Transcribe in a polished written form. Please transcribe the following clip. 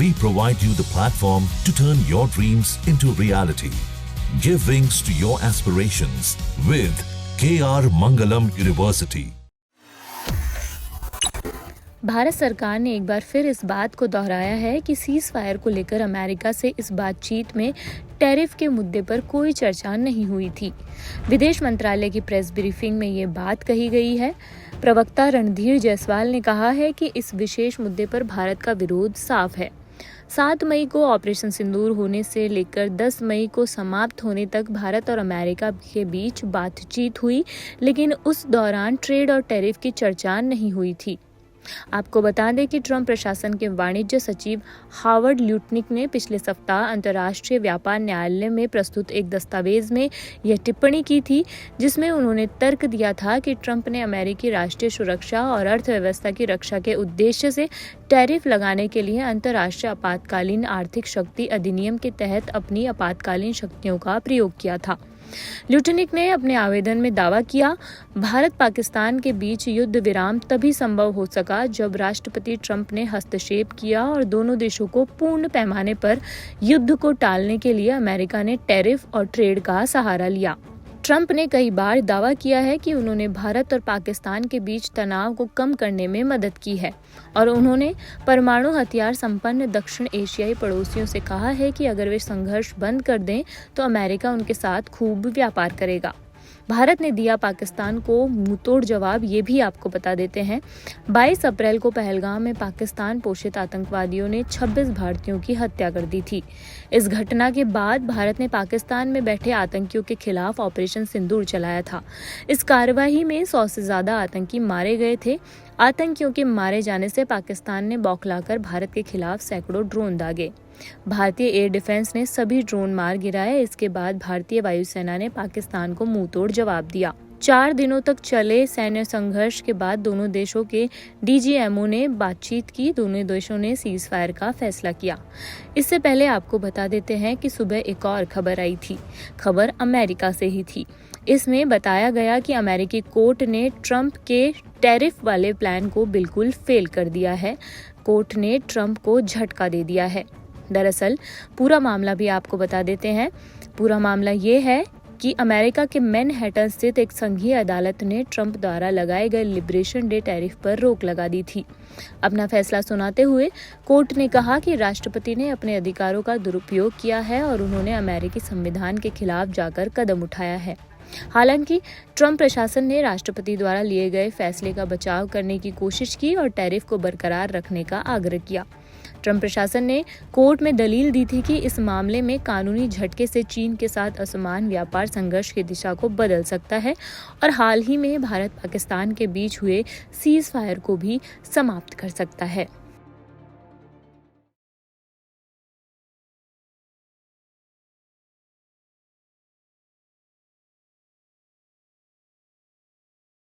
we provide you the platform to turn your dreams into reality. Give wings to your aspirations with KR Mangalam University. Bharat सरकार ने एक बार फिर इस बात को दोहराया है कि सीज फायर को लेकर अमेरिका से इस बातचीत में टैरिफ के मुद्दे पर कोई चर्चा नहीं हुई थी। विदेश मंत्रालय की प्रेस ब्रीफिंग में ये बात कही गई है। प्रवक्ता रणधीर जायसवाल ने कहा है कि इस विशेष मुद्दे पर भारत का विरोध साफ है। 7 मई को ऑपरेशन सिंदूर होने से लेकर 10 मई को समाप्त होने तक भारत और अमेरिका के बीच बातचीत हुई, लेकिन उस दौरान ट्रेड और टैरिफ की चर्चा नहीं हुई थी। आपको बता दें कि ट्रंप प्रशासन के वाणिज्य सचिव हावर्ड ल्यूटनिक ने पिछले सप्ताह अंतर्राष्ट्रीय व्यापार न्यायालय में प्रस्तुत एक दस्तावेज में यह टिप्पणी की थी, जिसमें उन्होंने तर्क दिया था कि ट्रंप ने अमेरिकी राष्ट्रीय सुरक्षा और अर्थव्यवस्था की रक्षा के उद्देश्य से टैरिफ लगाने के लिए अंतर्राष्ट्रीय आपातकालीन आर्थिक शक्ति अधिनियम के तहत अपनी आपातकालीन शक्तियों का प्रयोग किया था। ल्यूटनिक ने अपने आवेदन में दावा किया, भारत पाकिस्तान के बीच युद्ध विराम तभी संभव हो सका जब राष्ट्रपति ट्रंप ने हस्तक्षेप किया और दोनों देशों को पूर्ण पैमाने पर युद्ध को टालने के लिए अमेरिका ने टैरिफ और ट्रेड का सहारा लिया। ट्रंप ने कई बार दावा किया है कि उन्होंने भारत और पाकिस्तान के बीच तनाव को कम करने में मदद की है और उन्होंने परमाणु हथियार संपन्न दक्षिण एशियाई पड़ोसियों से कहा है कि अगर वे संघर्ष बंद कर दें तो अमेरिका उनके साथ खूब व्यापार करेगा। भारत ने दिया पाकिस्तान को मुंहतोड़ जवाब, ये भी आपको बता देते हैं। 22 अप्रैल को पहलगाम में पाकिस्तान पोषित आतंकवादियों ने 26 भारतीयों की हत्या कर दी थी। इस घटना के बाद भारत ने पाकिस्तान में बैठे आतंकियों के खिलाफ ऑपरेशन सिंदूर चलाया था। इस कार्रवाई में 100 से ज्यादा आतंकी मारे गए थे। आतंकियों के मारे जाने से पाकिस्तान ने बौखलाकर भारत के खिलाफ सैकड़ों ड्रोन दागे। भारतीय एयर डिफेंस ने सभी ड्रोन मार गिराए। इसके बाद भारतीय वायुसेना ने पाकिस्तान को मुंहतोड़ जवाब दिया। 4 दिनों तक चले सैन्य संघर्ष के बाद दोनों देशों के डीजीएमओ ने बातचीत की। दोनों देशों ने सीज फायर का फैसला किया। इससे पहले आपको बता देते हैं कि सुबह एक और खबर आई थी। खबर अमेरिका से ही थी। इसमें बताया गया कि अमेरिकी कोर्ट ने ट्रंप के टैरिफ वाले प्लान को बिल्कुल फेल कर दिया है। कोर्ट ने ट्रंप को झटका दे दिया है। दरअसल पूरा मामला भी आपको बता देते हैं। पूरा मामला ये है कि अमेरिका के मैनहट्टन स्थित एक संघीय अदालत ने ट्रंप द्वारा लगाए गए लिबरेशन डे टैरिफ पर रोक लगा दी थी। अपना फैसला सुनाते हुए कोर्ट ने कहा कि राष्ट्रपति ने अपने अधिकारों का दुरुपयोग किया है और उन्होंने अमेरिकी संविधान के खिलाफ जाकर कदम उठाया है। हालांकि ट्रंप प्रशासन ने राष्ट्रपति द्वारा लिए गए फैसले का बचाव करने की कोशिश की और टैरिफ को बरकरार रखने का आग्रह किया। ट्रंप प्रशासन ने कोर्ट में दलील दी थी कि इस मामले में कानूनी झटके से चीन के साथ असमान व्यापार संघर्ष की दिशा को बदल सकता है और हाल ही में भारत पाकिस्तान के बीच हुए सीज फायर को भी समाप्त कर सकता है।